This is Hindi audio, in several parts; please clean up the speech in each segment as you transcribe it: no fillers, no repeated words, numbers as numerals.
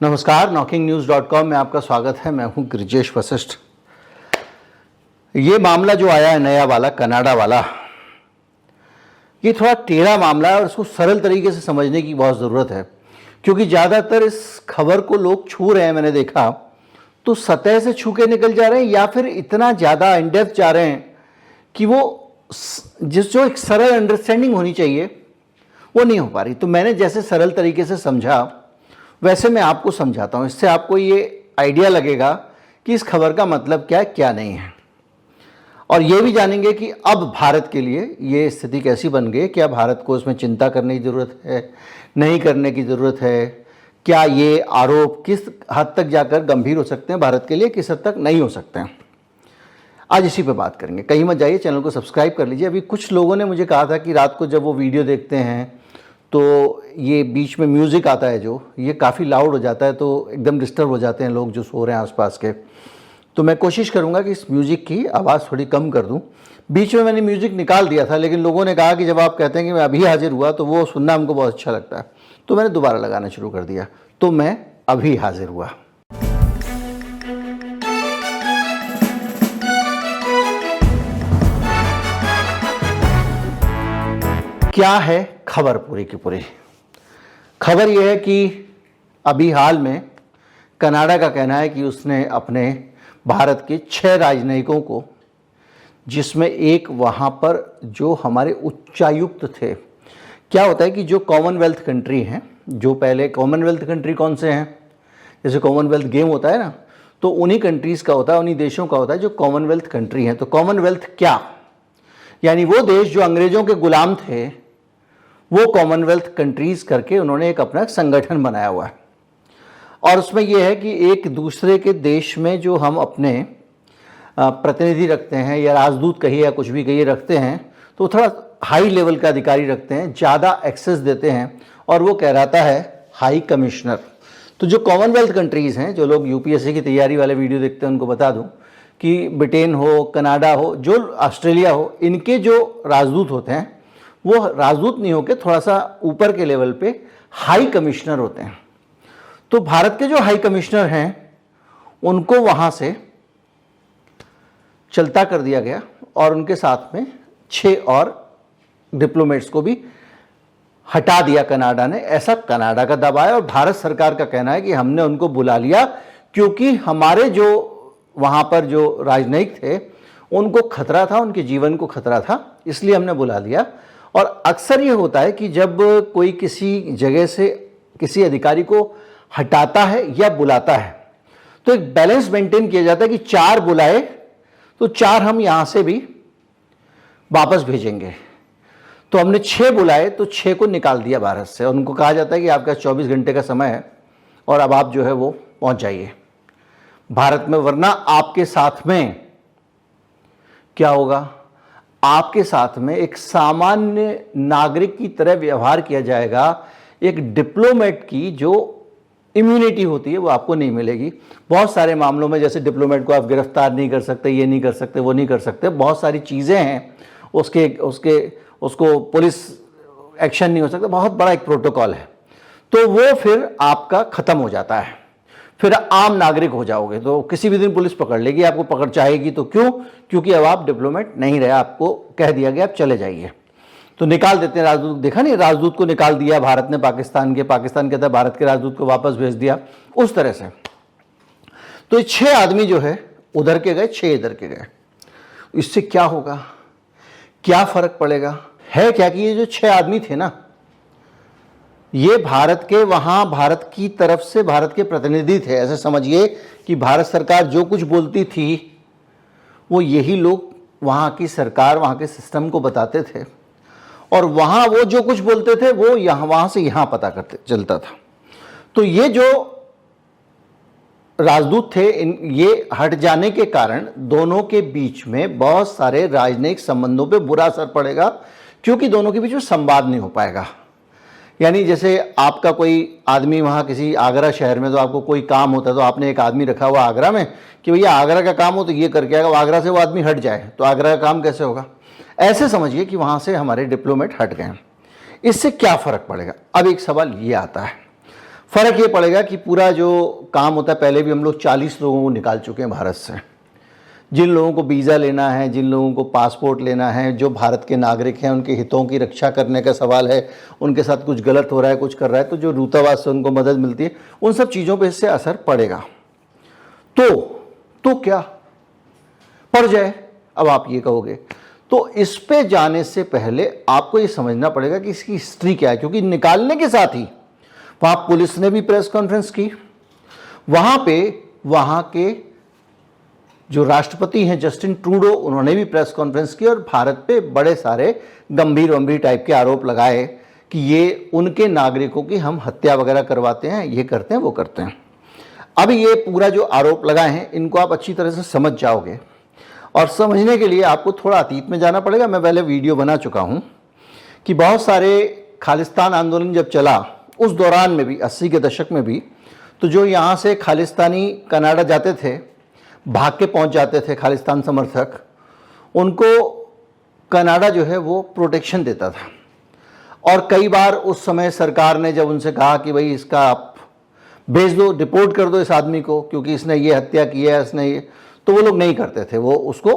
नमस्कार, knocking-news.com में आपका स्वागत है। मैं हूं गिरिजेश वशिष्ठ। ये मामला जो आया है नया वाला, कनाडा वाला, ये थोड़ा टेढ़ा मामला है और इसको सरल तरीके से समझने की बहुत ज़रूरत है, क्योंकि ज़्यादातर इस खबर को लोग छू रहे हैं। मैंने देखा तो सतह से छू के निकल जा रहे हैं या फिर इतना ज़्यादा इन डेप्थ जा रहे हैं कि वो जो एक सरल अंडरस्टैंडिंग होनी चाहिए वो नहीं हो पा रही। तो मैंने जैसे सरल तरीके से समझा वैसे मैं आपको समझाता हूँ। इससे आपको ये आइडिया लगेगा कि इस खबर का मतलब क्या है, क्या नहीं है, और ये भी जानेंगे कि अब भारत के लिए ये स्थिति कैसी बन गई। क्या भारत को इसमें चिंता करने की ज़रूरत है, नहीं करने की ज़रूरत है, क्या ये आरोप किस हद तक जाकर गंभीर हो सकते हैं भारत के लिए, किस हद तक नहीं हो सकते हैं। आज इसी पे बात करेंगे। कहीं मत जाइए, चैनल को सब्सक्राइब कर लीजिए। अभी कुछ लोगों ने मुझे कहा था कि रात को जब वो वीडियो देखते हैं तो ये बीच में म्यूज़िक आता है, जो ये काफ़ी लाउड हो जाता है, तो एकदम डिस्टर्ब हो जाते हैं लोग जो सो रहे हैं आसपास के। तो मैं कोशिश करूँगा कि इस म्यूज़िक की आवाज़ थोड़ी कम कर दूँ। बीच में मैंने म्यूज़िक निकाल दिया था, लेकिन लोगों ने कहा कि जब आप कहते हैं कि मैं अभी हाजिर हुआ तो वो सुनना हमको बहुत अच्छा लगता है, तो मैंने दोबारा लगाना शुरू कर दिया। तो मैं अभी हाजिर हुआ। क्या है खबर? पूरी की पूरी खबर यह है कि अभी हाल में कनाडा का कहना है कि उसने अपने भारत के 6 राजनयिकों को, जिसमें एक वहाँ पर जो हमारे उच्चायुक्त थे। क्या होता है कि जो कॉमनवेल्थ कंट्री हैं, जो पहले कॉमनवेल्थ कंट्री कौन से हैं, जैसे कॉमनवेल्थ गेम होता है ना, तो उन्हीं कंट्रीज़ का होता है, उन्हीं देशों का होता है जो कॉमनवेल्थ कंट्री हैं। तो कॉमनवेल्थ क्या, यानी वो देश जो अंग्रेज़ों के गुलाम थे, वो कॉमनवेल्थ कंट्रीज़ करके उन्होंने एक अपना संगठन बनाया हुआ है। और उसमें यह है कि एक दूसरे के देश में जो हम अपने प्रतिनिधि रखते हैं, या राजदूत कहिए या कुछ भी कहिए रखते हैं, तो थोड़ा हाई लेवल का अधिकारी रखते हैं, ज़्यादा एक्सेस देते हैं, और वो कहलाता है हाई कमिश्नर। तो जो कॉमनवेल्थ कंट्रीज़ हैं, जो लोग यूपीएससी की तैयारी वाले वीडियो देखते हैं उनको बता दूं कि ब्रिटेन हो, कनाडा हो, जो ऑस्ट्रेलिया हो, इनके जो राजदूत होते हैं वो राजदूत नहीं होकर थोड़ा सा ऊपर के लेवल पे हाई कमिश्नर होते हैं। तो भारत के जो हाई कमिश्नर हैं उनको वहाँ से चलता कर दिया गया, और उनके साथ में 6 और डिप्लोमेट्स को भी हटा दिया कनाडा ने। ऐसा कनाडा का दबाव है, और भारत सरकार का कहना है कि हमने उनको बुला लिया क्योंकि हमारे जो वहाँ पर जो राजनयिक थे उनको खतरा था, उनके जीवन को खतरा था, इसलिए हमने बुला लिया। और अक्सर ये होता है कि जब कोई किसी जगह से किसी अधिकारी को हटाता है या बुलाता है तो एक बैलेंस मेंटेन किया जाता है कि 4 बुलाए तो 4 हम यहाँ से भी वापस भेजेंगे। तो हमने 6 बुलाए तो 6 को निकाल दिया भारत से, और उनको कहा जाता है कि आपका 24 घंटे का समय है और अब आप जो है वो पहुँच जाइए भारत में, वरना आपके साथ में क्या होगा, आपके साथ में एक सामान्य नागरिक की तरह व्यवहार किया जाएगा। एक डिप्लोमेट की जो इम्यूनिटी होती है वो आपको नहीं मिलेगी। बहुत सारे मामलों में, जैसे डिप्लोमेट को आप गिरफ्तार नहीं कर सकते, ये नहीं कर सकते, वो नहीं कर सकते, बहुत सारी चीज़ें हैं, उसको पुलिस एक्शन नहीं हो सकता, बहुत बड़ा एक प्रोटोकॉल है। तो वो फिर आपका ख़त्म हो जाता है, फिर आम नागरिक हो जाओगे। तो किसी भी दिन पुलिस पकड़ लेगी, आपको पकड़ चाहेगी। तो क्यों? क्योंकि अब आप डिप्लोमेट नहीं रहे, आपको कह दिया गया आप चले जाइए। तो निकाल देते हैं राजदूत। देखा नहीं, राजदूत को निकाल दिया भारत ने पाकिस्तान कहता है भारत के राजदूत को वापस भेज दिया, उस तरह से। तो ये 6 आदमी जो है उधर के गए, 6 इधर के गए। इससे क्या होगा, क्या फर्क पड़ेगा? है क्या कि ये जो 6 आदमी थे ना, ये भारत के वहाँ भारत की तरफ से भारत के प्रतिनिधि थे। ऐसे समझिए कि भारत सरकार जो कुछ बोलती थी वो यही लोग वहाँ की सरकार, वहाँ के सिस्टम को बताते थे, और वहाँ वो जो कुछ बोलते थे वो वहाँ से यहाँ पता करते चलता था। तो ये जो राजदूत थे, ये हट जाने के कारण दोनों के बीच में बहुत सारे राजनयिक संबंधों पे बुरा असर पड़ेगा, क्योंकि दोनों के बीच में संवाद नहीं हो पाएगा। यानी जैसे आपका कोई आदमी वहाँ किसी आगरा शहर में, तो आपको कोई काम होता है तो आपने एक आदमी रखा हुआ आगरा में कि भैया आगरा का काम हो तो ये करके आएगा, आगरा से वो आदमी हट जाए तो आगरा का काम कैसे होगा। ऐसे समझिए कि वहाँ से हमारे डिप्लोमेट हट गए। इससे क्या फ़र्क पड़ेगा? अब एक सवाल ये आता है, फर्क ये पड़ेगा कि पूरा जो काम होता है, पहले भी हम लोग 40 लोगों को निकाल चुके हैं भारत से। जिन लोगों को वीज़ा लेना है, जिन लोगों को पासपोर्ट लेना है, जो भारत के नागरिक हैं, उनके हितों की रक्षा करने का सवाल है, उनके साथ कुछ गलत हो रहा है, कुछ कर रहा है, तो जो दूतावास से उनको मदद मिलती है, उन सब चीज़ों पे इससे असर पड़ेगा। तो क्या पड़ जाए, अब आप ये कहोगे। तो इस पे जाने से पहले आपको ये समझना पड़ेगा कि इसकी हिस्ट्री क्या है, क्योंकि निकालने के साथ ही वहाँ पुलिस ने भी प्रेस कॉन्फ्रेंस की, वहाँ पे वहाँ के जो राष्ट्रपति हैं जस्टिन ट्रूडो, उन्होंने भी प्रेस कॉन्फ्रेंस की और भारत पे बड़े सारे गंभीर टाइप के आरोप लगाए कि ये उनके नागरिकों की हम हत्या वगैरह करवाते हैं, ये करते हैं, वो करते हैं। अब ये पूरा जो आरोप लगाए हैं, इनको आप अच्छी तरह से समझ जाओगे, और समझने के लिए आपको थोड़ा अतीत में जाना पड़ेगा। मैं पहले वीडियो बना चुका हूँ कि बहुत सारे खालिस्तान आंदोलन जब चला, उस दौरान में भी 80 के दशक में भी, तो जो यहाँ से खालिस्तानी कनाडा जाते थे, भाग के पहुँच जाते थे खालिस्तान समर्थक, उनको कनाडा जो है वो प्रोटेक्शन देता था। और कई बार उस समय सरकार ने जब उनसे कहा कि भाई इसका आप भेज दो, डिपोर्ट कर दो इस आदमी को, क्योंकि इसने ये हत्या की है, इसने ये, तो वो लोग नहीं करते थे वो उसको,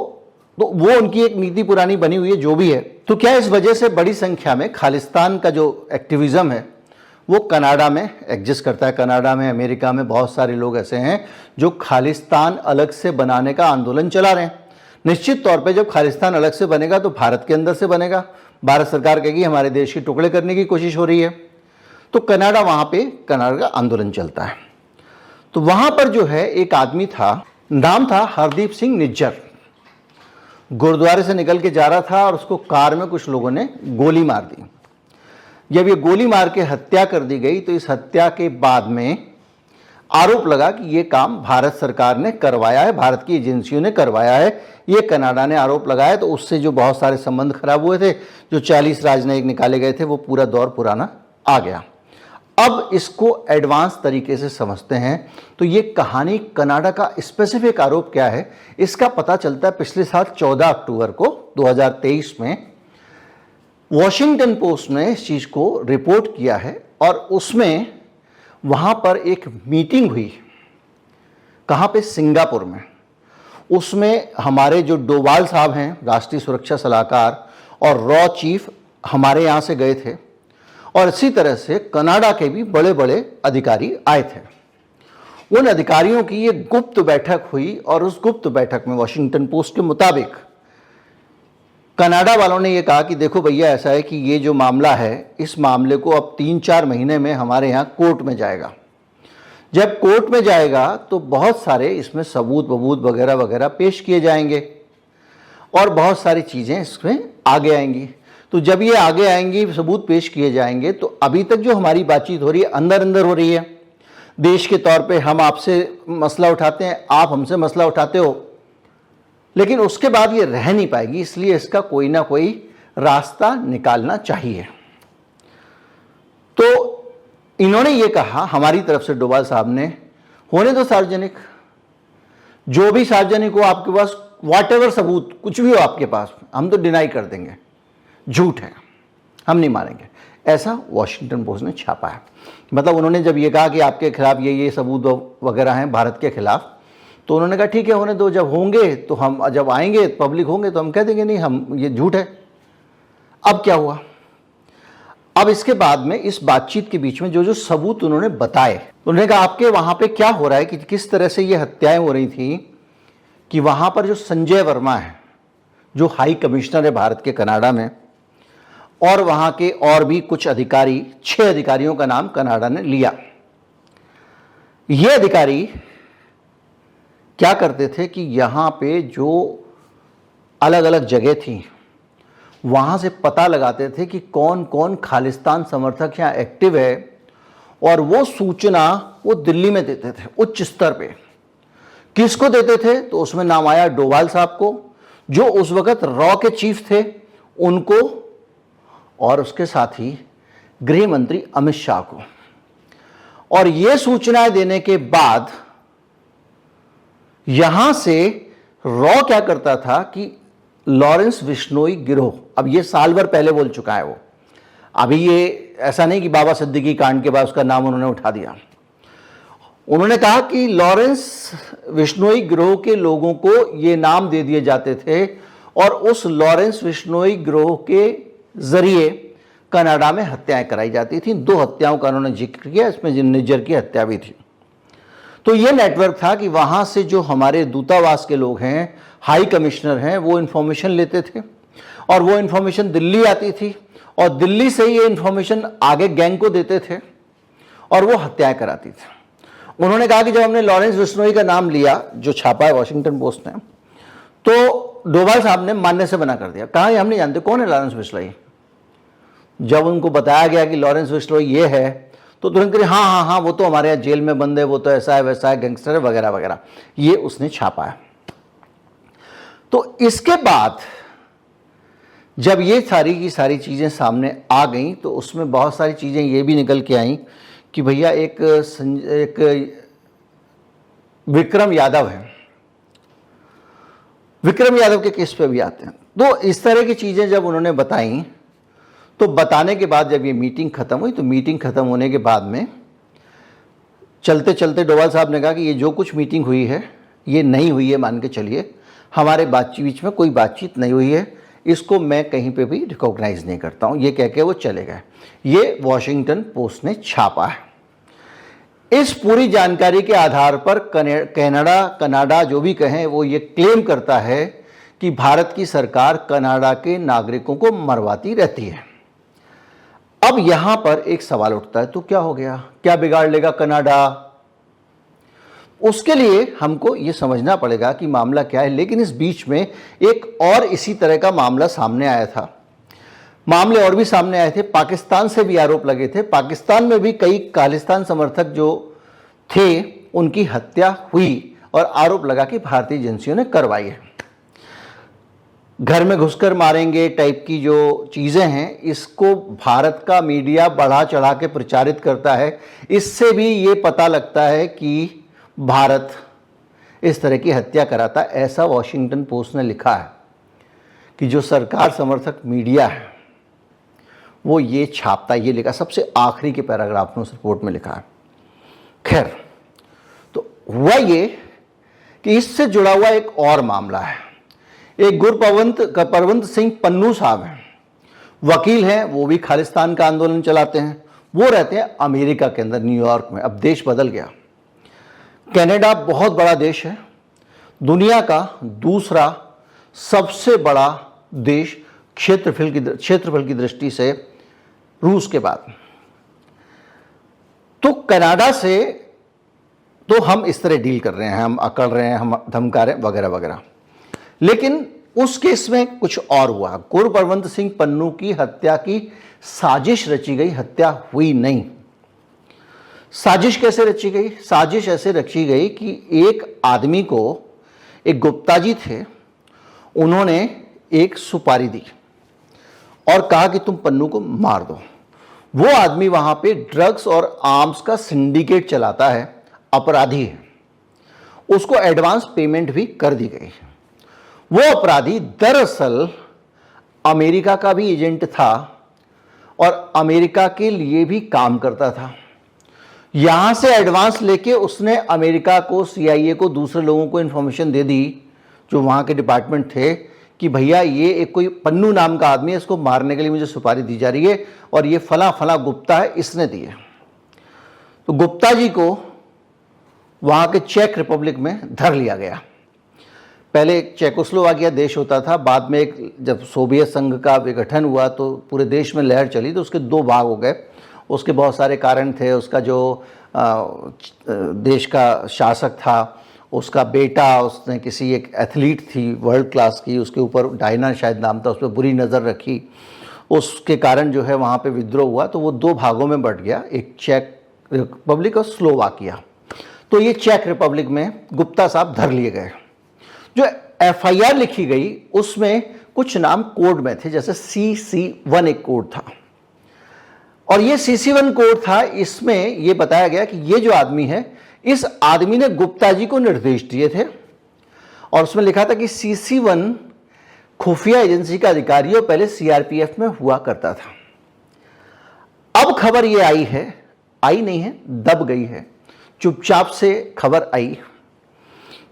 तो वो उनकी एक नीति पुरानी बनी हुई है, जो भी है। तो क्या इस वजह से बड़ी संख्या में खालिस्तान का जो एक्टिविज्म है वो कनाडा में एग्जिस्ट करता है। कनाडा में, अमेरिका में बहुत सारे लोग ऐसे हैं जो खालिस्तान अलग से बनाने का आंदोलन चला रहे हैं। निश्चित तौर पे जब खालिस्तान अलग से बनेगा तो भारत के अंदर से बनेगा। भारत सरकार कहेगी हमारे देश के टुकड़े करने की कोशिश हो रही है, तो कनाडा, वहाँ पे कनाडा का आंदोलन चलता है। तो वहाँ पर जो है एक आदमी था, नाम था हरदीप सिंह निज्जर, गुरुद्वारे से निकल के जा रहा था और उसको कार में कुछ लोगों ने गोली मार दी। जब ये गोली मार के हत्या कर दी गई, तो इस हत्या के बाद में आरोप लगा कि ये काम भारत सरकार ने करवाया है, भारत की एजेंसियों ने करवाया है, ये कनाडा ने आरोप लगाया। तो उससे जो बहुत सारे संबंध खराब हुए थे, जो 40 राजनयिक निकाले गए थे, वो पूरा दौर पुराना आ गया। अब इसको एडवांस तरीके से समझते हैं तो ये कहानी कनाडा का स्पेसिफिक आरोप क्या है, इसका पता चलता है पिछले साल 14 अक्टूबर को 2023 में वॉशिंगटन पोस्ट ने इस चीज़ को रिपोर्ट किया है। और उसमें वहाँ पर एक मीटिंग हुई, कहाँ पे, सिंगापुर में। उसमें हमारे जो डोवाल साहब हैं, राष्ट्रीय सुरक्षा सलाहकार, और रॉ चीफ हमारे यहाँ से गए थे, और इसी तरह से कनाडा के भी बड़े बड़े अधिकारी आए थे। उन अधिकारियों की ये गुप्त बैठक हुई, और उस गुप्त बैठक में वॉशिंगटन पोस्ट के मुताबिक कनाडा वालों ने ये कहा कि देखो भैया, ऐसा है कि ये जो मामला है, इस मामले को अब 3-4 महीने में हमारे यहाँ कोर्ट में जाएगा। जब कोर्ट में जाएगा तो बहुत सारे इसमें सबूत वगैरह वगैरह पेश किए जाएंगे, और बहुत सारी चीज़ें इसमें आगे आएंगी। तो जब ये आगे आएंगी, सबूत पेश किए जाएंगे, तो अभी तक जो हमारी बातचीत हो रही है, अंदर अंदर हो रही है। देश के तौर पे हम आपसे मसला उठाते हैं, आप हमसे मसला उठाते हो, लेकिन उसके बाद ये रह नहीं पाएगी, इसलिए इसका कोई ना कोई रास्ता निकालना चाहिए। तो इन्होंने ये कहा हमारी तरफ से, डोभाल साहब ने, होने दो सार्वजनिक, जो भी सार्वजनिक हो आपके पास, व्हाटएवर सबूत कुछ भी हो आपके पास, हम तो डिनाई कर देंगे, झूठ है, हम नहीं मानेंगे। ऐसा वॉशिंगटन पोस्ट ने छापा है। मतलब उन्होंने जब ये कहा कि आपके खिलाफ ये सबूत वगैरह हैं भारत के खिलाफ, तो उन्होंने कहा ठीक है, होने दो, जब होंगे तो हम, जब आएंगे पब्लिक होंगे तो हम कह देंगे नहीं, हम, ये झूठ है। अब क्या हुआ, अब इसके बाद में इस बातचीत के बीच में जो जो सबूत उन्होंने बताए, उन्होंने कहा आपके वहाँ पे क्या हो रहा है, कि किस तरह से ये हत्याएं हो रही थी, कि वहाँ पर जो संजय वर्मा है, जो हाई कमिश्नर है भारत के कनाडा में, और वहाँ के और भी कुछ अधिकारी, 6 अधिकारियों का नाम कनाडा ने लिया। ये अधिकारी क्या करते थे कि यहाँ पे जो अलग अलग जगह थी, वहाँ से पता लगाते थे कि कौन कौन खालिस्तान समर्थक यहाँ एक्टिव है, और वो सूचना वो दिल्ली में देते थे उच्च स्तर पे। किसको देते थे, तो उसमें नाम आया डोभाल साहब को, जो उस वक्त रॉ के चीफ थे, उनको, और उसके साथ ही गृह मंत्री अमित शाह को। और ये सूचनाएं देने के बाद यहां से रॉ क्या करता था कि लॉरेंस बिश्नोई गिरोह, अब ये साल भर पहले बोल चुका है वो, अभी ये ऐसा नहीं कि बाबा सिद्दीकी कांड के बाद उसका नाम उन्होंने उठा दिया। उन्होंने कहा कि लॉरेंस विश्नोई गिरोह के लोगों को ये नाम दे दिए जाते थे और उस लॉरेंस विश्नोई गिरोह के जरिए कनाडा में हत्याएं कराई जाती थी। 2 हत्याओं का उन्होंने जिक्र किया, इसमें निज्जर की हत्या भी थी। तो ये नेटवर्क था कि वहां से जो हमारे दूतावास के लोग हैं, हाई कमिश्नर हैं, वो इंफॉर्मेशन लेते थे और वो इंफॉर्मेशन दिल्ली आती थी और दिल्ली से ये इंफॉर्मेशन आगे गैंग को देते थे और वो हत्याएं कराती थी। उन्होंने कहा कि जब हमने लॉरेंस विश्नोई का नाम लिया, जो छापा है वॉशिंगटन पोस्ट ने, तो डोभाल साहब ने मानने से मना कर दिया। कहा हम नहीं जानते कौन है लॉरेंस विश्नोई। जब उनको बताया गया कि लॉरेंस विश्नोई ये है तो तुरंत कहे हाँ हाँ हाँ वो तो हमारे यहाँ जेल में बंद है, वो तो ऐसा है वैसा है, गैंगस्टर है वगैरह वगैरह। ये उसने छापा है। तो इसके बाद जब ये सारी की सारी चीज़ें सामने आ गई तो उसमें बहुत सारी चीज़ें ये भी निकल के आई कि भैया एक विक्रम यादव है, विक्रम यादव के केस पे भी आते हैं। तो इस तरह की चीज़ें जब उन्होंने बताई तो बताने के बाद जब ये मीटिंग खत्म हुई तो मीटिंग खत्म होने के बाद में चलते चलते डोभाल साहब ने कहा कि ये जो कुछ मीटिंग हुई है ये नहीं हुई है, मान के चलिए हमारे बीच में कोई बातचीत नहीं हुई है, इसको मैं कहीं पे भी रिकॉग्नाइज नहीं करता हूँ, ये कह के वो चले गए। ये वॉशिंगटन पोस्ट ने छापा है। इस पूरी जानकारी के आधार पर कनाडा जो भी कहें वो ये क्लेम करता है कि भारत की सरकार कनाडा के नागरिकों को मरवाती रहती है। अब यहां पर एक सवाल उठता है, तो क्या हो गया, क्या बिगाड़ लेगा कनाडा? उसके लिए हमको ये समझना पड़ेगा कि मामला क्या है। लेकिन इस बीच में एक और इसी तरह का मामला सामने आया था, मामले और भी सामने आए थे। पाकिस्तान से भी आरोप लगे थे, पाकिस्तान में भी कई खालिस्तान समर्थक जो थे उनकी हत्या हुई और आरोप लगा कि भारतीय एजेंसियों ने करवाई है। घर में घुसकर मारेंगे टाइप की जो चीज़ें हैं, इसको भारत का मीडिया बढ़ा चढ़ा के प्रचारित करता है। इससे भी ये पता लगता है कि भारत इस तरह की हत्या कराता है। ऐसा वॉशिंगटन पोस्ट ने लिखा है कि जो सरकार समर्थक मीडिया है वो ये छापता, ये लिखा सबसे आखिरी के पैराग्राफ में उस रिपोर्ट में लिखा है। खैर, तो हुआ ये कि इससे जुड़ा हुआ एक और मामला है। एक गुरपरवंत सिंह पन्नू साहब हैं, वकील हैं, वो भी खालिस्तान का आंदोलन चलाते हैं। वो रहते हैं अमेरिका के अंदर, न्यूयॉर्क में। अब देश बदल गया। कनाडा बहुत बड़ा देश है, दुनिया का दूसरा सबसे बड़ा देश क्षेत्रफल की दृष्टि से रूस के बाद। तो कनाडा से तो हम इस तरह डील कर रहे हैं, हम अकड़ रहे हैं, हम धमका रहे हैं वगैरह वगैरह। लेकिन उस केस में कुछ और हुआ। गुरपरवंत सिंह पन्नू की हत्या की साजिश रची गई, हत्या हुई नहीं। साजिश कैसे रची गई? साजिश ऐसे रची गई कि एक आदमी को, एक गुप्ता जी थे, उन्होंने एक सुपारी दी और कहा कि तुम पन्नू को मार दो। वो आदमी वहां पे ड्रग्स और आर्म्स का सिंडिकेट चलाता है, अपराधी है, उसको एडवांस पेमेंट भी कर दी गई। वो अपराधी दरअसल अमेरिका का भी एजेंट था और अमेरिका के लिए भी काम करता था। यहां से एडवांस लेके उसने अमेरिका को, CIA को, दूसरे लोगों को इंफॉर्मेशन दे दी जो वहां के डिपार्टमेंट थे कि भैया ये एक कोई पन्नू नाम का आदमी है, इसको मारने के लिए मुझे सुपारी दी जा रही है और ये फला फला गुप्ता है, इसने दी है। तो गुप्ता जी को वहां के चेक रिपब्लिक में धर लिया गया। पहले चेकोस्लोवाकिया देश होता था, बाद में एक जब सोवियत संघ का विघटन हुआ तो पूरे देश में लहर चली, तो उसके 2 भाग हो गए। उसके बहुत सारे कारण थे। उसका जो देश का शासक था, उसका बेटा, उसने किसी एक एथलीट थी वर्ल्ड क्लास की, उसके ऊपर डायना शायद नाम था, उस पर बुरी नज़र रखी, उसके कारण जो है वहाँ पे विद्रोह हुआ। तो वो 2 भागों में बट गया, एक चेक रिपब्लिक और स्लोवाकिया। तो ये चेक रिपब्लिक में गुप्ता साहब धर लिए गए। जो FIR लिखी गई उसमें कुछ नाम कोड में थे, जैसे CC1 एक कोड था और ये CC1 कोड था। इसमें ये बताया गया कि ये जो आदमी है, इस आदमी ने गुप्ता जी को निर्देश दिए थे और उसमें लिखा था कि CC1 खुफिया एजेंसी का अधिकारी और पहले CRPF में हुआ करता था। अब खबर ये आई है, आई नहीं है, दब गई है, चुपचाप से खबर आई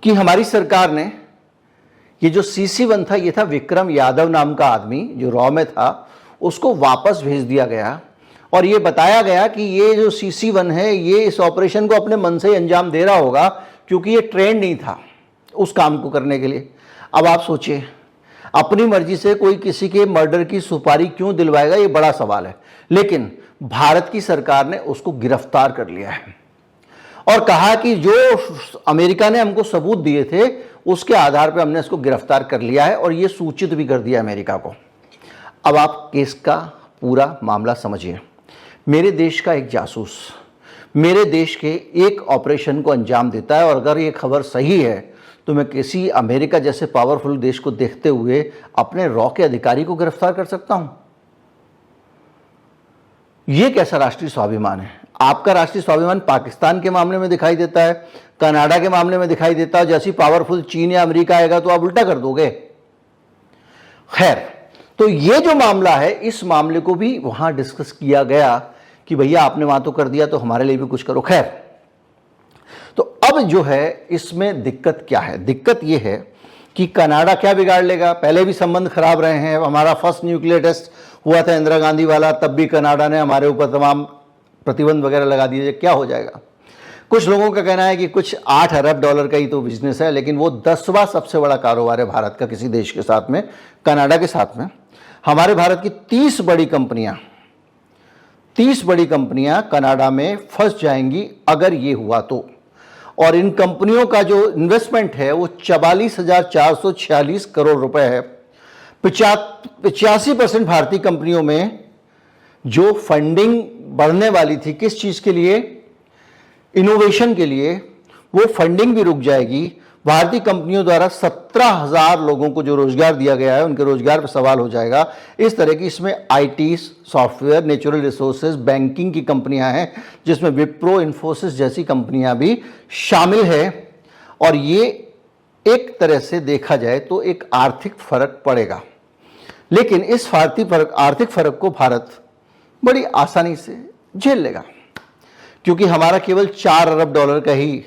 कि हमारी सरकार ने ये जो CC-1 था, ये था विक्रम यादव नाम का आदमी जो रॉ में था, उसको वापस भेज दिया गया और ये बताया गया कि ये जो CC-1 है ये इस ऑपरेशन को अपने मन से ही अंजाम दे रहा होगा क्योंकि ये ट्रेंड नहीं था उस काम को करने के लिए। अब आप सोचिए, अपनी मर्जी से कोई किसी के मर्डर की सुपारी क्यों दिलवाएगा, ये बड़ा सवाल है। लेकिन भारत की सरकार ने उसको गिरफ्तार कर लिया है और कहा कि जो अमेरिका ने हमको सबूत दिए थे उसके आधार पर हमने इसको गिरफ्तार कर लिया है और ये सूचित भी कर दिया अमेरिका को। अब आप केस का पूरा मामला समझिए। मेरे देश का एक जासूस मेरे देश के एक ऑपरेशन को अंजाम देता है और अगर ये खबर सही है तो मैं किसी अमेरिका जैसे पावरफुल देश को देखते हुए अपने रॉ के अधिकारी को गिरफ्तार कर सकता हूं। ये कैसा राष्ट्रीय स्वाभिमान है? आपका राष्ट्रीय स्वाभिमान पाकिस्तान के मामले में दिखाई देता है, कनाडा के मामले में दिखाई देता है, जैसी पावरफुल चीन या अमेरिका आएगा तो आप उल्टा कर दोगे। खैर, तो ये जो मामला है, इस मामले को भी वहां डिस्कस किया गया कि भैया आपने वहां तो कर दिया तो हमारे लिए भी कुछ करो। खैर, तो अब जो है इसमें दिक्कत क्या है? दिक्कत ये है कि कनाडा क्या बिगाड़ लेगा? पहले भी संबंध खराब रहे हैं। हमारा फर्स्ट न्यूक्लियर टेस्ट हुआ था इंदिरा गांधी वाला, तब भी कनाडा ने हमारे ऊपर तमाम प्रतिबंध वगैरह लगा दिए। क्या हो जाएगा? कुछ लोगों का कहना है कि कुछ $8 अरब का ही तो बिजनेस है, लेकिन वो 10वां सबसे बड़ा कारोबार है भारत का किसी देश के साथ में, कनाडा के साथ में। हमारे भारत की 30 बड़ी कंपनियां कनाडा में फंस जाएंगी अगर ये हुआ तो। और इन कंपनियों का जो इन्वेस्टमेंट है वो 44,446 करोड़ रुपए है। 85% भारतीय कंपनियों में जो फंडिंग बढ़ने वाली थी, किस चीज के लिए? इनोवेशन के लिए, वो फंडिंग भी रुक जाएगी। भारतीय कंपनियों द्वारा 17,000 लोगों को जो रोजगार दिया गया है उनके रोजगार पर सवाल हो जाएगा। इस तरह की इसमें IT, software, natural resources, banking की कंपनियां हैं जिसमें विप्रो, इन्फोसिस जैसी कंपनियां भी शामिल है। और ये एक तरह से देखा जाए तो एक आर्थिक फर्क पड़ेगा, लेकिन इस आर्थिक फर्क को भारत बड़ी आसानी से झेल लेगा क्योंकि हमारा केवल $4 अरब का ही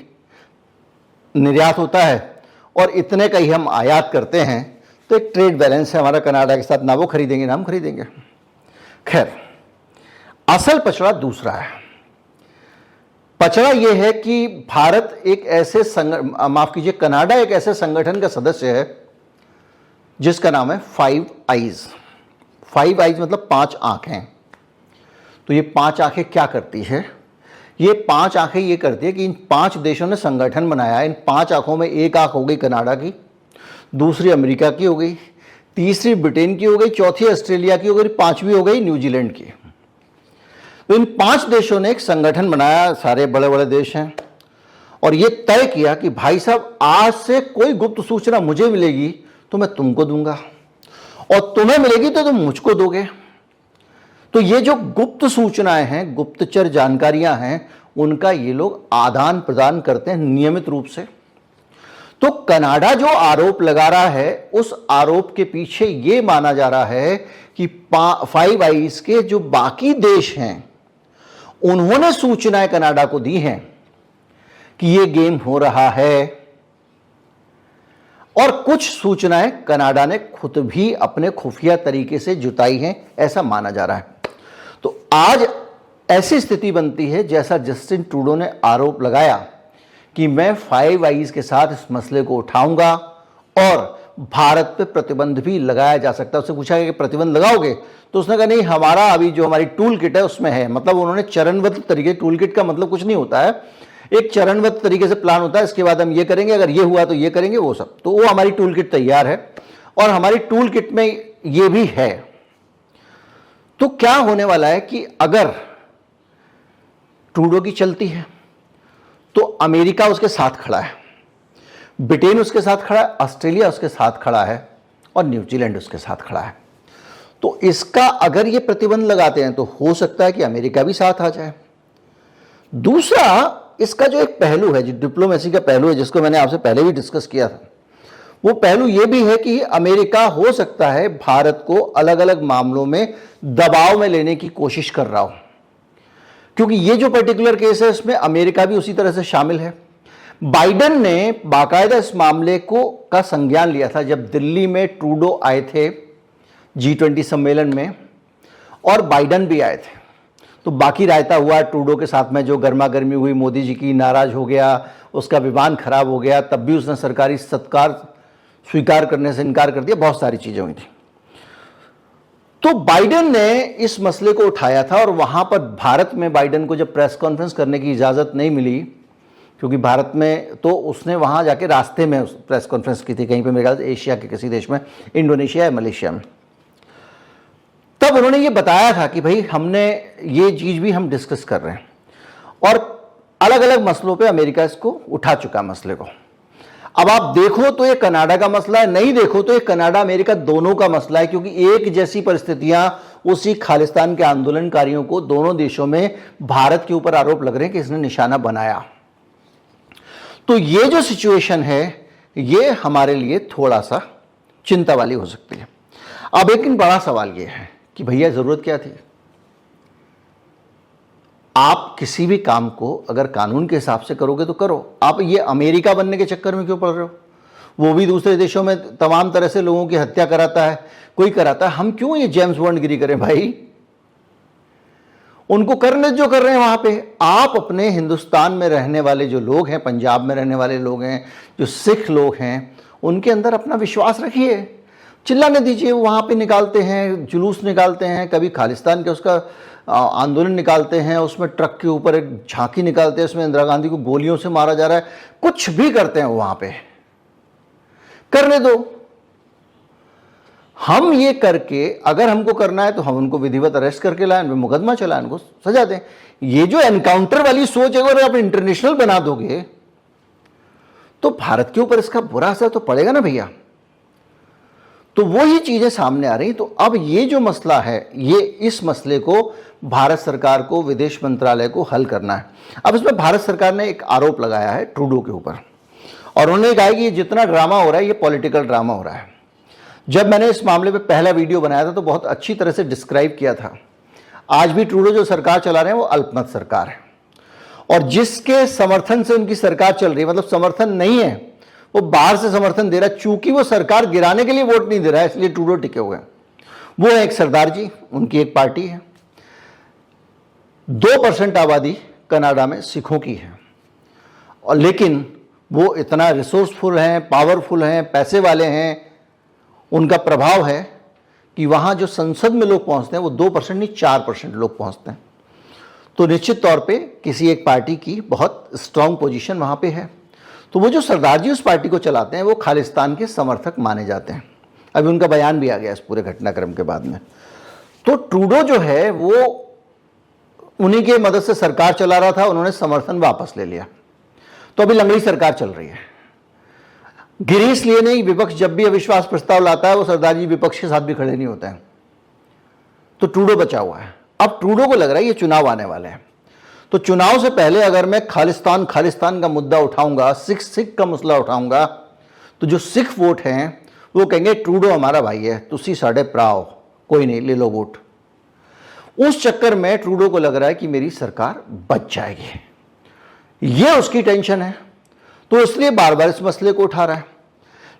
निर्यात होता है और इतने का ही हम आयात करते हैं। तो एक ट्रेड बैलेंस है हमारा कनाडा के साथ, ना वो खरीदेंगे ना हम खरीदेंगे। खैर, असल पचड़ा दूसरा है। पचड़ा यह है कि भारत एक ऐसे कनाडा एक ऐसे संगठन का सदस्य है जिसका नाम है फाइव आइज। 5 आइज मतलब 5 आंखें। तो ये 5 आंखें क्या करती है? ये 5 आंखें ये करती है कि इन 5 देशों ने संगठन बनाया। इन 5 आंखों में एक आंख हो गई कनाडा की, दूसरी अमेरिका की हो गई, तीसरी ब्रिटेन की हो गई, चौथी ऑस्ट्रेलिया की हो गई, 5वीं हो गई न्यूजीलैंड की। तो इन 5 देशों ने एक संगठन बनाया, सारे बड़े बड़े देश हैं, और ये तय किया कि भाई साहब आज से कोई गुप्त सूचना मुझे मिलेगी तो मैं तुमको दूंगा और तुम्हें मिलेगी तो तुम मुझको दोगे। तो ये जो गुप्त सूचनाएं हैं, गुप्तचर जानकारियां हैं, उनका ये लोग आदान प्रदान करते हैं नियमित रूप से। तो कनाडा जो आरोप लगा रहा है उस आरोप के पीछे ये माना जा रहा है कि 5 आइज के जो बाकी देश हैं उन्होंने सूचनाएं कनाडा को दी हैं कि ये गेम हो रहा है, और कुछ सूचनाएं कनाडा ने खुद भी अपने खुफिया तरीके से जुटाई हैं, ऐसा माना जा रहा है। तो आज ऐसी स्थिति बनती है जैसा जस्टिन ट्रूडो ने आरोप लगाया कि मैं 5 आइज के साथ इस मसले को उठाऊंगा और भारत पे प्रतिबंध भी लगाया जा सकता है। उससे पूछा गया कि प्रतिबंध लगाओगे? तो उसने कहा नहीं, हमारा अभी जो हमारी टूल किट है उसमें है। मतलब उन्होंने चरणबद्ध तरीके, टूल किट का मतलब कुछ नहीं होता है, एक चरणबद्ध तरीके से प्लान होता है, इसके बाद हम ये करेंगे, अगर ये हुआ तो ये करेंगे, वो सब। तो वो हमारी टूल किट तैयार है और हमारी टूल किट में ये भी है। तो क्या होने वाला है कि अगर ट्रूडो की चलती है तो अमेरिका उसके साथ खड़ा है, ब्रिटेन उसके साथ खड़ा है, ऑस्ट्रेलिया उसके साथ खड़ा है और न्यूजीलैंड उसके साथ खड़ा है। तो इसका अगर ये प्रतिबंध लगाते हैं तो हो सकता है कि अमेरिका भी साथ आ जाए। दूसरा, इसका जो एक पहलू है, जो डिप्लोमेसी का पहलू है, जिसको मैंने आपसे पहले भी डिस्कस किया था, वो पहलू ये भी है कि अमेरिका हो सकता है भारत को अलग अलग मामलों में दबाव में लेने की कोशिश कर रहा हो। क्योंकि ये जो पर्टिकुलर केस है इसमें अमेरिका भी उसी तरह से शामिल है। बाइडेन ने बाकायदा इस मामले का संज्ञान लिया था जब दिल्ली में ट्रूडो आए थे G20 सम्मेलन में, और बाइडेन भी आए थे। तो बाकी रायता हुआ ट्रूडो के साथ में, जो गर्मा गर्मी हुई, मोदी जी की, नाराज हो गया, उसका विमान खराब हो गया, तब भी उसने सरकारी सत्कार स्वीकार करने से इनकार कर दिया, बहुत सारी चीजें हुई थी। तो बाइडेन ने इस मसले को उठाया था, और वहां पर भारत में बाइडेन को जब प्रेस कॉन्फ्रेंस करने की इजाजत नहीं मिली, क्योंकि भारत में तो उसने वहां जाके रास्ते में प्रेस कॉन्फ्रेंस की थी, कहीं पे मेरे ख्याल से एशिया के किसी देश में, इंडोनेशिया या मलेशिया में, तब उन्होंने ये बताया था कि भाई हमने ये चीज भी हम डिस्कस कर रहे हैं, और अलग अलग मसलों पे अमेरिका इसको उठा चुका मसले को। अब आप देखो तो ये कनाडा का मसला है, नहीं देखो तो ये कनाडा अमेरिका दोनों का मसला है, क्योंकि एक जैसी परिस्थितियां उसी खालिस्तान के आंदोलनकारियों को दोनों देशों में भारत के ऊपर आरोप लग रहे हैं कि इसने निशाना बनाया। तो ये जो सिचुएशन है ये हमारे लिए थोड़ा सा चिंता वाली हो सकती है। अब एक बड़ा सवाल ये है कि भैया जरूरत क्या थी? आप किसी भी काम को अगर कानून के हिसाब से करोगे तो करो। आप ये अमेरिका बनने के चक्कर में क्यों पड़ रहे हो? वो भी दूसरे देशों में तमाम तरह से लोगों की हत्या कराता है, कोई कराता है, हम क्यों ये जेम्स बॉन्ड गिरी करें भाई? उनको करने जो कर रहे हैं वहां पे। आप अपने हिंदुस्तान में रहने वाले जो लोग हैं, पंजाब में रहने वाले लोग हैं, जो सिख लोग हैं, उनके अंदर अपना विश्वास रखिए, चिल्लाने दीजिए। वहां पे निकालते हैं, जुलूस निकालते हैं, कभी खालिस्तान के उसका आंदोलन निकालते हैं, उसमें ट्रक के ऊपर एक झांकी निकालते हैं, उसमें इंदिरा गांधी को गोलियों से मारा जा रहा है, कुछ भी करते हैं वहां पे, करने दो। हम ये करके अगर हमको करना है तो हम उनको विधिवत अरेस्ट करके लाएं, मुकदमा चलाएं, उनको सजा दें। ये जो एनकाउंटर वाली सोच है अगर आप इंटरनेशनल बना दोगे तो भारत के ऊपर इसका बुरा असर तो पड़ेगा ना भैया। तो वो ही चीजें सामने आ रही। तो अब ये जो मसला है, ये इस मसले को भारत सरकार को, विदेश मंत्रालय को हल करना है। अब इसमें भारत सरकार ने एक आरोप लगाया है ट्रूडो के ऊपर, और उन्होंने कहा कि ये जितना ड्रामा हो रहा है ये पॉलिटिकल ड्रामा हो रहा है। जब मैंने इस मामले पे पहला वीडियो बनाया था तो बहुत अच्छी तरह से डिस्क्राइब किया था। आज भी ट्रूडो जो सरकार चला रहे हैं वो अल्पमत सरकार है, और जिसके समर्थन से उनकी सरकार चल रही है, मतलब समर्थन नहीं है, वो बाहर से समर्थन दे रहा है, चूंकि वो सरकार गिराने के लिए वोट नहीं दे रहा है, इसलिए ट्रूडो टिके हुए हैं। वो है एक सरदार जी, उनकी एक पार्टी है। 2% आबादी कनाडा में सिखों की है, और लेकिन वो इतना रिसोर्सफुल हैं, पावरफुल हैं, पैसे वाले हैं, उनका प्रभाव है कि वहां जो संसद में लोग पहुंचते हैं वो 2% नहीं 4% लोग पहुंचते हैं। तो निश्चित तौर पे किसी एक पार्टी की बहुत स्ट्रांग पोजीशन वहां पे है। तो वो जो सरदार जी उस पार्टी को चलाते हैं वो खालिस्तान के समर्थक माने जाते हैं। अभी उनका बयान भी आ गया इस पूरे घटनाक्रम के बाद में। तो ट्रूडो जो है वो उन्हीं के मदद से सरकार चला रहा था, उन्होंने समर्थन वापस ले लिया, तो अभी लंगड़ी सरकार चल रही है। गिरी इसलिए नहीं, विपक्ष जब भी अविश्वास प्रस्ताव लाता है वो सरदार जी विपक्ष के साथ भी खड़े नहीं होते हैं, तो ट्रूडो बचा हुआ है। अब ट्रूडो को लग रहा है ये चुनाव आने वाले हैं, तो चुनाव से पहले अगर मैं खालिस्तान का मुद्दा उठाऊंगा, सिख का मसला उठाऊंगा, तो जो सिख वोट हैं वो कहेंगे ट्रूडो हमारा भाई है, तुसी साढ़े प्राओ, कोई नहीं, ले लो वोट। उस चक्कर में ट्रूडो को लग रहा है कि मेरी सरकार बच जाएगी, ये उसकी टेंशन है, तो इसलिए बार बार इस मसले को उठा रहा है।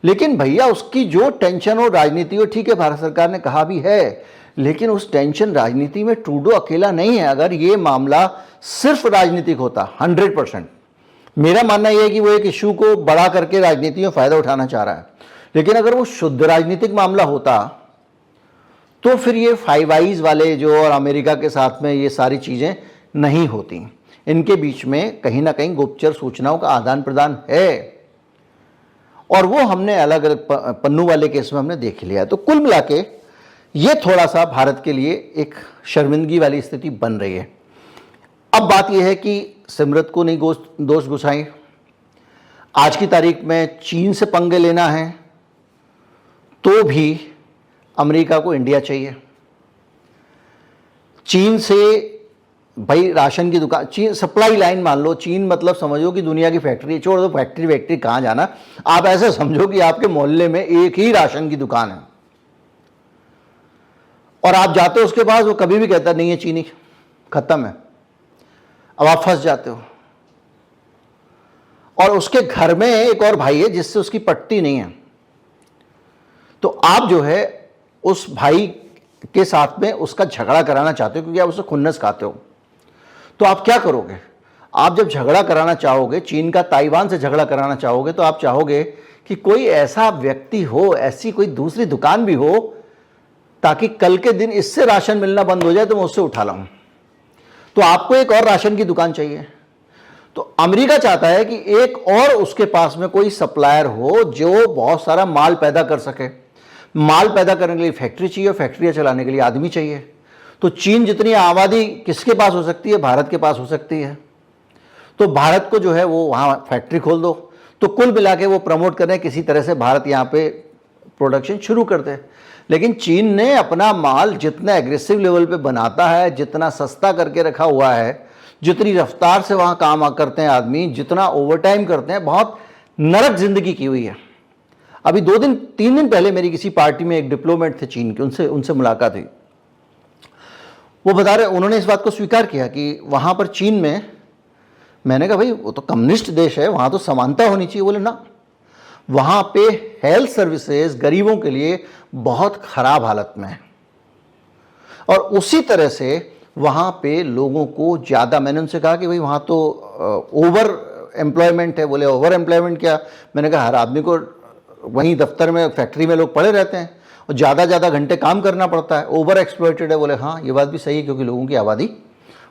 लेकिन भैया उसकी जो टेंशन हो राजनीति हो, ठीक है, भारत सरकार ने कहा भी है, लेकिन उस टेंशन राजनीति में ट्रूडो अकेला नहीं है। अगर ये मामला सिर्फ राजनीतिक होता 100%, मेरा मानना यह है कि वो एक इशू को बड़ा करके राजनीति में फायदा उठाना चाह रहा है, लेकिन अगर वो शुद्ध राजनीतिक मामला होता तो फिर ये फाइव आइज वाले जो और अमेरिका के साथ में ये सारी चीजें नहीं होती। इनके बीच में कहीं ना कहीं गुप्तचर सूचनाओं का आदान प्रदान है, और वो हमने अलग अलग पन्नू वाले केस में हमने देख लिया है। तो कुल मिला के ये थोड़ा सा भारत के लिए एक शर्मिंदगी वाली स्थिति बन रही है। अब बात यह है कि सिमरत को नहीं दोष घुसाएं। आज की तारीख में चीन से पंगे लेना है तो भी अमेरिका को इंडिया चाहिए। चीन से भाई राशन की दुकान, चीन सप्लाई लाइन मान लो, चीन मतलब समझो कि दुनिया की फैक्ट्री, छोड़ दो फैक्ट्री कहाँ जाना, आप ऐसे समझो कि आपके मोहल्ले में एक ही राशन की दुकान है, और आप जाते हो उसके पास, वो कभी भी कहता नहीं है चीनी खत्म है। अब आप फंस जाते हो। और उसके घर में एक और भाई है जिससे उसकी पटती नहीं है, तो आप जो है उस भाई के साथ में उसका झगड़ा कराना चाहते हो क्योंकि आप उससे खुन्नस खाते हो। तो आप क्या करोगे? आप जब झगड़ा कराना चाहोगे, चीन का ताइवान से झगड़ा कराना चाहोगे, तो आप चाहोगे कि कोई ऐसा व्यक्ति हो, ऐसी कोई दूसरी दुकान भी हो ताकि कल के दिन इससे राशन मिलना बंद हो जाए तो मैं उससे उठा लाऊं। तो आपको एक और राशन की दुकान चाहिए। तो अमेरिका चाहता है कि एक और उसके पास में कोई सप्लायर हो जो बहुत सारा माल पैदा कर सके। माल पैदा करने के लिए फैक्ट्री चाहिए, फैक्ट्रियां चलाने के लिए आदमी चाहिए। तो चीन जितनी आबादी किसके पास हो सकती है? भारत के पास हो सकती है। तो भारत को जो है वो वहाँ फैक्ट्री खोल दो। तो कुल मिला के वो प्रमोट कर रहे हैं किसी तरह से भारत यहाँ पे प्रोडक्शन शुरू कर दे। लेकिन चीन ने अपना माल जितना एग्रेसिव लेवल पे बनाता है, जितना सस्ता करके रखा हुआ है, जितनी रफ्तार से वहाँ काम करते हैं आदमी, जितना ओवरटाइम करते हैं, बहुत नरक जिंदगी की हुई है। अभी 2-3 दिन पहले मेरी किसी पार्टी में एक डिप्लोमेट थे चीन के, उनसे मुलाकात हुई। वो बता रहे, उन्होंने इस बात को स्वीकार किया कि वहाँ पर चीन में, मैंने कहा भाई वो तो कम्युनिस्ट देश है, वहाँ तो समानता होनी चाहिए। बोले ना, वहाँ पे हेल्थ सर्विसेज गरीबों के लिए बहुत खराब हालत में है और उसी तरह से वहाँ पे लोगों को ज़्यादा, मैंने उनसे कहा कि भाई वहाँ तो ओवर एम्प्लॉयमेंट है। बोले ओवर एम्प्लॉयमेंट क्या? मैंने कहा हर आदमी को वहीं दफ्तर में, फैक्ट्री में लोग पड़े रहते हैं और ज़्यादा घंटे काम करना पड़ता है, ओवर एक्सप्लॉयटेड है। बोले हाँ, ये बात भी सही है क्योंकि लोगों की आबादी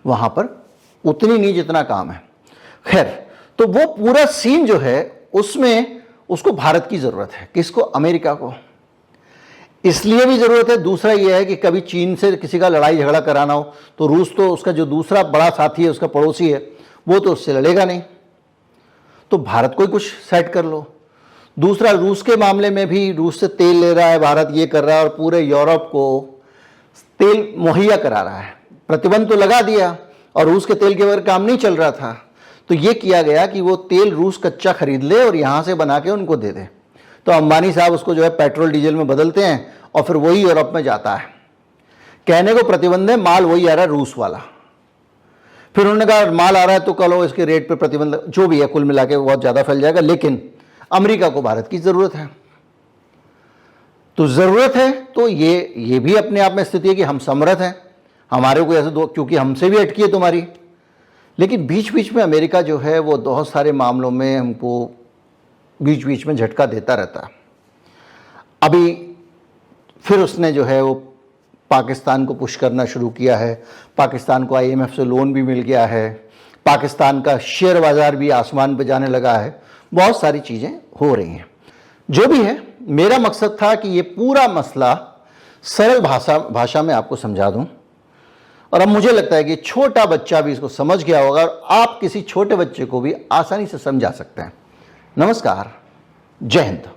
वहाँ पर उतनी नहीं जितना काम है। खैर, तो वो पूरा सीन जो है उसमें उसको भारत की ज़रूरत है। किसको? अमेरिका को। इसलिए भी ज़रूरत है। दूसरा यह है कि कभी चीन से किसी का लड़ाई झगड़ा कराना हो तो रूस तो उसका जो दूसरा बड़ा साथी है, उसका पड़ोसी है, वो तो उससे लड़ेगा नहीं। तो भारत को ही कुछ सेट कर लो। दूसरा, रूस के मामले में भी रूस से तेल ले रहा है भारत, ये कर रहा है और पूरे यूरोप को तेल मुहैया करा रहा है। प्रतिबंध तो लगा दिया और रूस के तेल के बगैर काम नहीं चल रहा था। तो ये किया गया कि वो तेल रूस कच्चा खरीद ले और यहाँ से बना के उनको दे दे। तो अंबानी साहब उसको जो है पेट्रोल डीजल में बदलते हैं और फिर वही यूरोप में जाता है। कहने को प्रतिबंध है, माल वही आ रहा है रूस वाला। फिर उन्होंने कहा माल आ रहा है तो कलो इसके रेट पे प्रतिबंध, जो भी है कुल मिला के बहुत ज़्यादा फैल जाएगा। लेकिन अमेरिका को भारत की ज़रूरत है। तो ज़रूरत है तो ये भी अपने आप में स्थिति है कि हम समर्थ हैं, हमारे को ऐसे दो, क्योंकि हमसे भी अटकी है तुम्हारी। लेकिन बीच बीच में अमेरिका जो है वो बहुत सारे मामलों में हमको बीच बीच में झटका देता रहता है। अभी फिर उसने जो है वो पाकिस्तान को पुश करना शुरू किया है। पाकिस्तान को IMF से लोन भी मिल गया है। पाकिस्तान का शेयर बाज़ार भी आसमान पर जाने लगा है। बहुत सारी चीज़ें हो रही हैं। जो भी है, मेरा मकसद था कि ये पूरा मसला सरल भाषा में आपको समझा दूं। और अब मुझे लगता है कि छोटा बच्चा भी इसको समझ गया होगा और आप किसी छोटे बच्चे को भी आसानी से समझा सकते हैं। नमस्कार, जय हिंद।